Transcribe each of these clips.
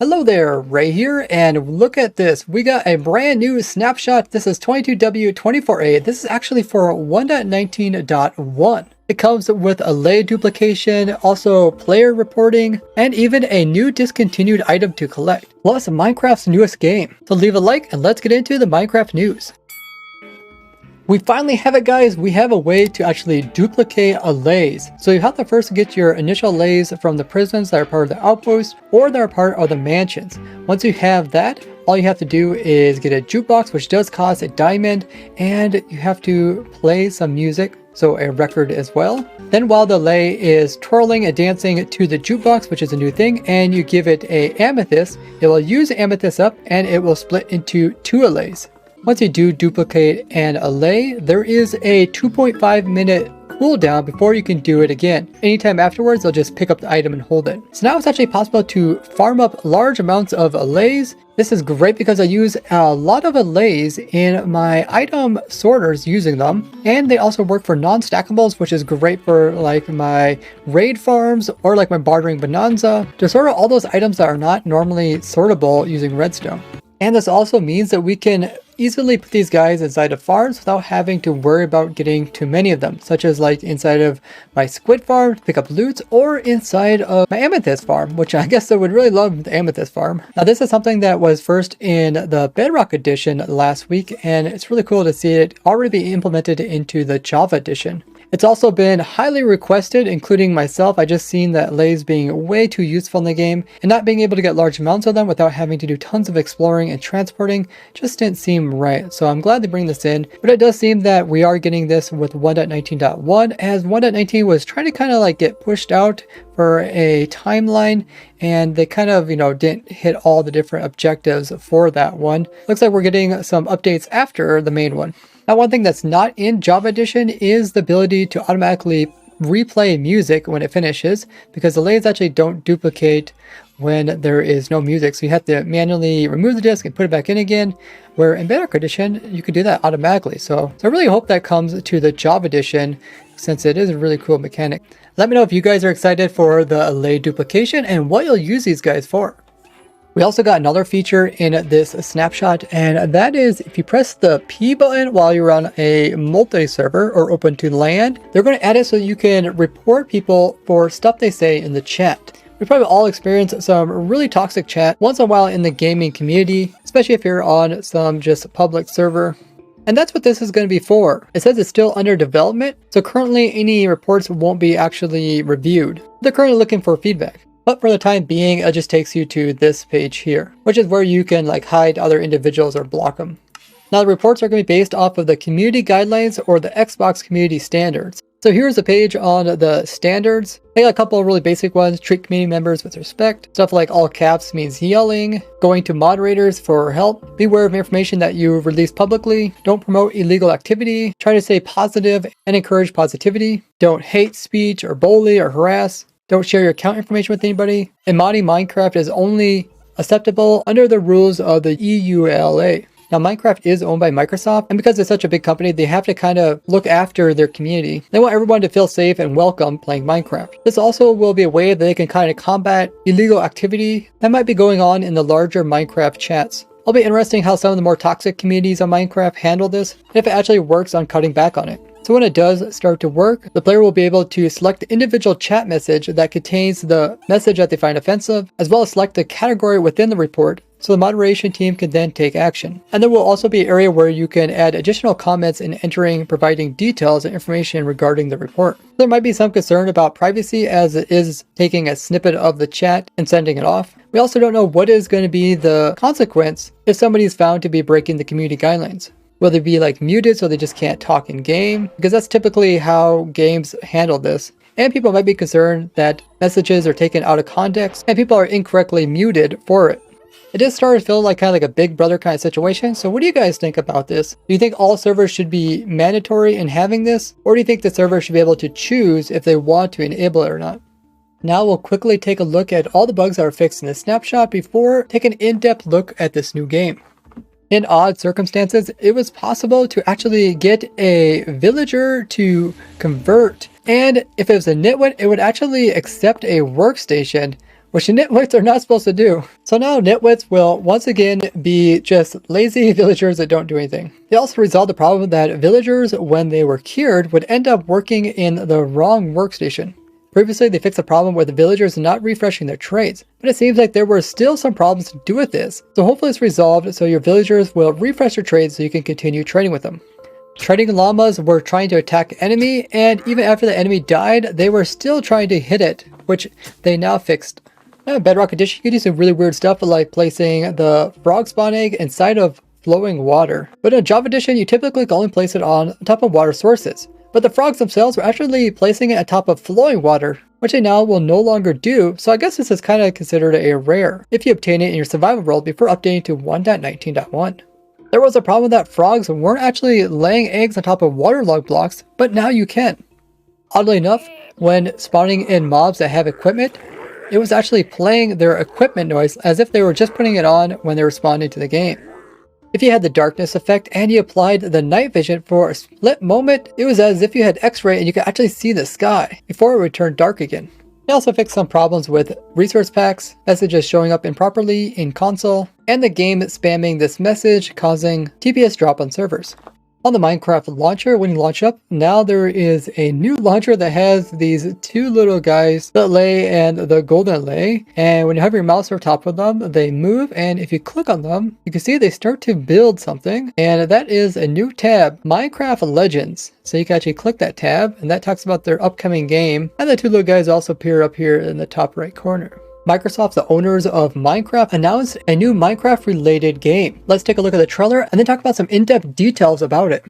Hello there, Ray here, and look at this. We got a brand new snapshot. This is 1.19.1 This is actually for 1.19.1. It comes with Allay duplication, also player reporting, and even a new discontinued item to collect, plus Minecraft's newest game. So leave a like and let's get into the Minecraft news. We finally have it, guys. We have a way to actually duplicate allays. So you have to first get your initial allays from the prisons that are part of the outpost or that are part of the mansions. Once you have that, all you have to do is get a jukebox, which does cost a diamond, and you have to play some music, so a record as well. Then while the allay is twirling and dancing to the jukebox, which is a new thing, and you give it a amethyst, it will use amethyst up and it will split into two allays. Once you do duplicate an allay, there is a 2.5 minute cooldown before you can do it again. Anytime afterwards, they'll just pick up the item and hold it. So now it's actually possible to farm up large amounts of allays. This is great because I use a lot of allays in my item sorters using them. And they also work for non-stackables, which is great for like my raid farms or like my bartering bonanza to sort out all those items that are not normally sortable using redstone. And this also means that we can easily put these guys inside of farms without having to worry about getting too many of them, such as like inside of my squid farm to pick up loot, or inside of my amethyst farm, which I guess I would really love the amethyst farm. Now this is something that was first in the Bedrock edition last week, and it's really cool to see it already be implemented into the Java edition. It's also been highly requested, including myself. I just seen that allays being way too useful in the game, and not being able to get large amounts of them without having to do tons of exploring and transporting just didn't seem right. So I'm glad they bring this in, but it does seem that we are getting this with 1.19.1, as 1.19 was trying to kind of like get pushed out for a timeline, and they kind of, didn't hit all the different objectives for that one. Looks like we're getting some updates after the main one. Now, one thing that's not in Java Edition is the ability to automatically replay music when it finishes, because the allays actually don't duplicate when there is no music. So you have to manually remove the disk and put it back in again, where in Bedrock Edition, you could do that automatically. So I really hope that comes to the Java Edition, since it is a really cool mechanic. Let me know if you guys are excited for the Allay duplication and what you'll use these guys for. We also got another feature in this snapshot, and that is if you press the P button while you're on a multi-server or open to LAN, they're going to add it so you can report people for stuff they say in the chat. We probably all experience some really toxic chat once in a while in the gaming community, especially if you're on some just public server. And that's what this is going to be for. It says it's still under development, so currently any reports won't be actually reviewed. They're currently looking for feedback. But for the time being, it just takes you to this page here, which is where you can like hide other individuals or block them. Now the reports are going to be based off of the community guidelines or the Xbox community standards. So here's a page on the standards. I got a couple of really basic ones: treat community members with respect. Stuff like all caps means yelling, going to moderators for help, beware of information that you release publicly, don't promote illegal activity, try to stay positive and encourage positivity, don't hate speech or bully or harass, don't share your account information with anybody, and modding Minecraft is only acceptable under the rules of the EULA. Now, Minecraft is owned by Microsoft, and because it's such a big company, they have to kind of look after their community. They want everyone to feel safe and welcome playing Minecraft. This also will be a way that they can kind of combat illegal activity that might be going on in the larger Minecraft chats. It'll be interesting how some of the more toxic communities on Minecraft handle this, and if it actually works on cutting back on it. So when it does start to work, the player will be able to select the individual chat message that contains the message that they find offensive, as well as select the category within the report, so the moderation team can then take action. And there will also be an area where you can add additional comments in entering, providing details and information regarding the report. There might be some concern about privacy, as it is taking a snippet of the chat and sending it off. We also don't know what is going to be the consequence if somebody is found to be breaking the community guidelines. Will they be like muted so they just can't talk in game? Because that's typically how games handle this. And people might be concerned that messages are taken out of context and people are incorrectly muted for it. It is starting to feel like kind of like a Big Brother kind of situation. So what do you guys think about this? Do you think all servers should be mandatory in having this? Or do you think the server should be able to choose if they want to enable it or not? Now we'll quickly take a look at all the bugs that are fixed in this snapshot before taking an in-depth look at this new game. In odd circumstances, it was possible to actually get a villager to convert, and if it was a nitwit, it would actually accept a workstation which nitwits are not supposed to do. So now nitwits will once again be just lazy villagers that don't do anything. They also resolved the problem that villagers, when they were cured, would end up working in the wrong workstation. Previously, they fixed the problem with the villagers not refreshing their trades, but it seems like there were still some problems to do with this. So hopefully it's resolved so your villagers will refresh their trades so you can continue trading with them. Trading llamas were trying to attack enemy, and even after the enemy died, they were still trying to hit it, which they now fixed. Now in Bedrock Edition, you can do some really weird stuff like placing the frog spawn egg inside of flowing water. But in Java Edition, you typically can only place it on top of water sources. But the frogs themselves were actually placing it atop of flowing water, which they now will no longer do, so I guess this is kind of considered a rare if you obtain it in your survival world before updating to 1.19.1. There was a problem that frogs weren't actually laying eggs on top of waterlogged blocks, but now you can. Oddly enough, when spawning in mobs that have equipment, it was actually playing their equipment noise as if they were just putting it on when they were spawning to the game. If you had the darkness effect and you applied the night vision for a split moment, it was as if you had X-ray and you could actually see the sky before it would turn dark again. They also fixed some problems with resource packs, messages showing up improperly in console, and the game spamming this message causing TPS drop on servers. On the Minecraft launcher, when you launch up, now there is a new launcher that has these two little guys, the Allay and the golden Allay. And when you have your mouse over top of them, they move. And if you click on them, you can see they start to build something. And that is a new tab, Minecraft Legends. So you can actually click that tab, and that talks about their upcoming game. And the two little guys also appear up here in the top right corner. Microsoft, the owners of Minecraft, announced a new Minecraft related game. Let's take a look at the trailer and then talk about some in-depth details about it.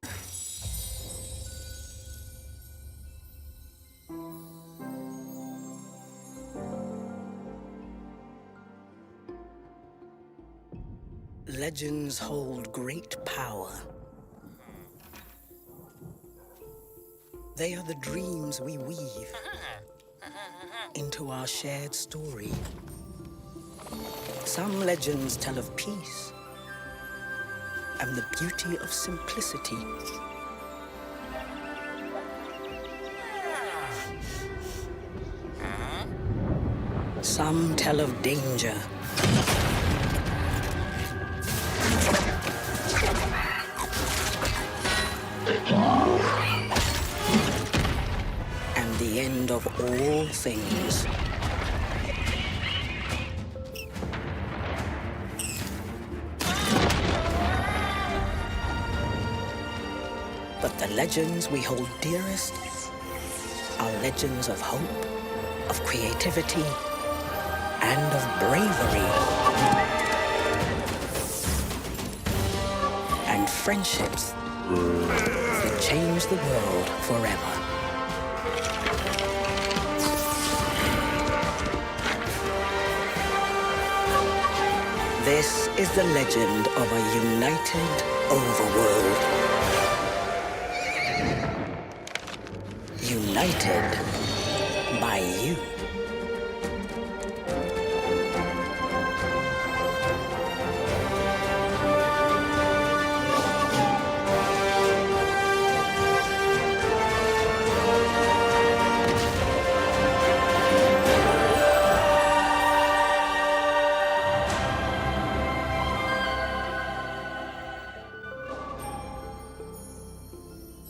Legends hold great power. They are the dreams we weave into our shared story. Some legends tell of peace and the beauty of simplicity. Some tell of danger and the end of all things. But the legends we hold dearest are legends of hope, of creativity, and of bravery. And friendships that change the world forever. This is the legend of a united overworld. United by you.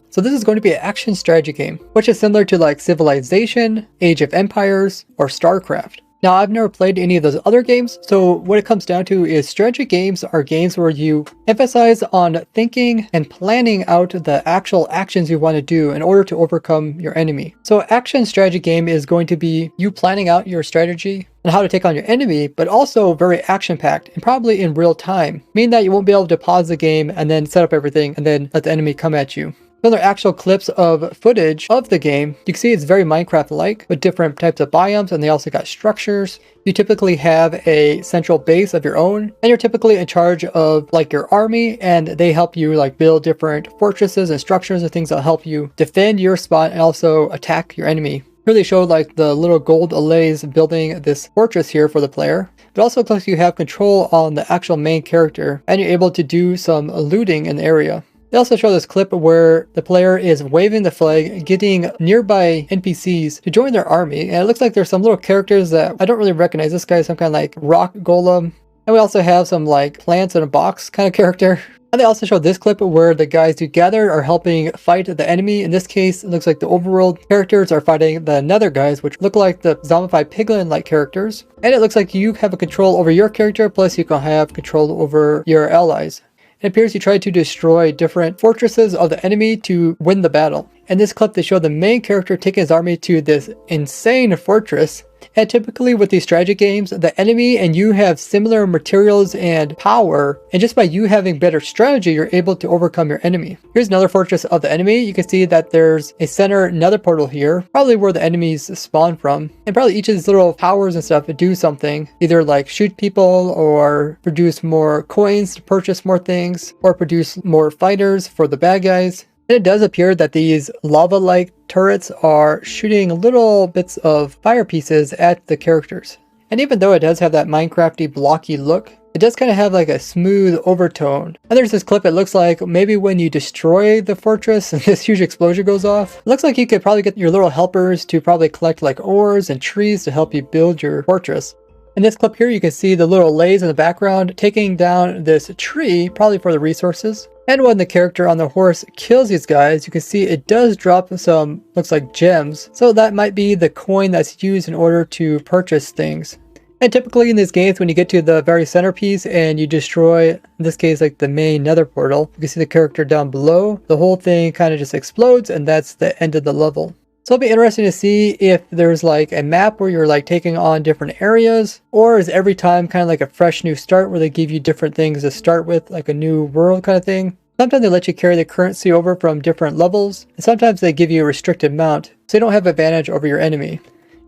So this is going to be an action strategy game, which is similar to like Civilization, Age of Empires, or StarCraft. Now, I've never played any of those other games, so what it comes down to is strategy games are games where you emphasize on thinking and planning out the actual actions you want to do in order to overcome your enemy. So action strategy game is going to be you planning out your strategy and how to take on your enemy, but also very action-packed and probably in real time, meaning that you won't be able to pause the game and then set up everything and then let the enemy come at you. Those are actual clips of footage of the game. You can see it's very Minecraft-like with different types of biomes, and they also got structures. You typically have a central base of your own, and you're typically in charge of like your army, and they help you like build different fortresses and structures and things that help you defend your spot and also attack your enemy. Really showed like the little gold allays building this fortress here for the player. But also looks like you have control on the actual main character, and you're able to do some looting in the area. They also show this clip where the player is waving the flag, getting nearby NPCs to join their army. And it looks like there's some little characters that I don't really recognize. This guy is some kind of like rock golem. And we also have some like plants in a box kind of character. And they also show this clip where the guys who gathered are helping fight the enemy. In this case, it looks like the overworld characters are fighting the nether guys, which look like the zombified piglin-like characters. And it looks like you have a control over your character, plus you can have control over your allies. It appears you try to destroy different fortresses of the enemy to win the battle. In this clip, they show the main character taking his army to this insane fortress. And typically with these strategy games, the enemy and you have similar materials and power, and just by you having better strategy, you're able to overcome your enemy. Here's another fortress of the enemy. You can see that there's a center nether portal here, probably where the enemies spawn from. And probably each of these little towers and stuff do something, either like shoot people or produce more coins to purchase more things, or produce more fighters for the bad guys. And it does appear that these lava-like turrets are shooting little bits of fire pieces at the characters. And even though it does have that Minecrafty blocky look, it does kind of have like a smooth overtone. And there's this clip, it looks like maybe when you destroy the fortress and this huge explosion goes off, it looks like you could probably get your little helpers to probably collect like ores and trees to help you build your fortress. In this clip here, you can see the little lays in the background taking down this tree, probably for the resources. And when the character on the horse kills these guys, you can see it does drop some, looks like gems. So that might be the coin that's used in order to purchase things. And typically in these games, when you get to the very centerpiece and you destroy, in this case, like the main nether portal, you can see the character down below. The whole thing kind of just explodes, and that's the end of the level. So it'll be interesting to see if there's like a map where you're like taking on different areas, or is every time kind of like a fresh new start where they give you different things to start with, like a new world kind of thing. Sometimes they let you carry the currency over from different levels, and sometimes they give you a restricted amount, so you don't have advantage over your enemy.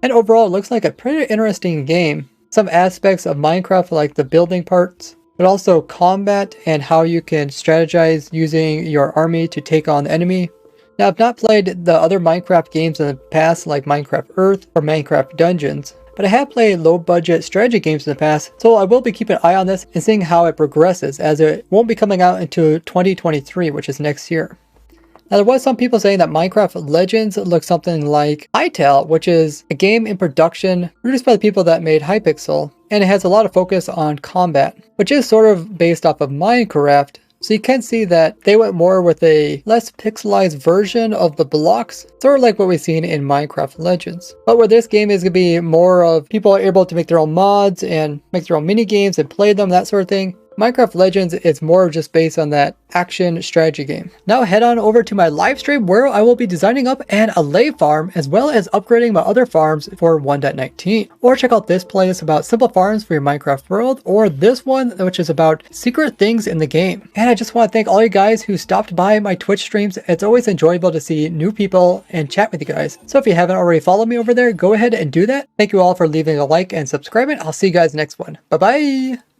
And overall, it looks like a pretty interesting game. Some aspects of Minecraft like the building parts, but also combat and how you can strategize using your army to take on the enemy. Now, I've not played the other Minecraft games in the past like Minecraft Earth or Minecraft Dungeons, but I have played low budget strategy games in the past, so I will be keeping an eye on this and seeing how it progresses, as it won't be coming out until 2023, which is next year. Now, there was some people saying that Minecraft Legends looks something like Hytale, which is a game in production produced by the people that made Hypixel, and it has a lot of focus on combat, which is sort of based off of Minecraft. So you can see that they went more with a less pixelized version of the blocks, sort of like what we've seen in Minecraft Legends. But where this game is going to be more of people are able to make their own mods and make their own mini games and play them, that sort of thing. Minecraft Legends is more just based on that action strategy game. Now head on over to my live stream where I will be designing up an Allay farm as well as upgrading my other farms for 1.19. Or check out this playlist about simple farms for your Minecraft world, or this one which is about secret things in the game. And I just want to thank all you guys who stopped by my Twitch streams. It's always enjoyable to see new people and chat with you guys. So if you haven't already followed me over there, go ahead and do that. Thank you all for leaving a like and subscribing. I'll see you guys next one. Bye bye!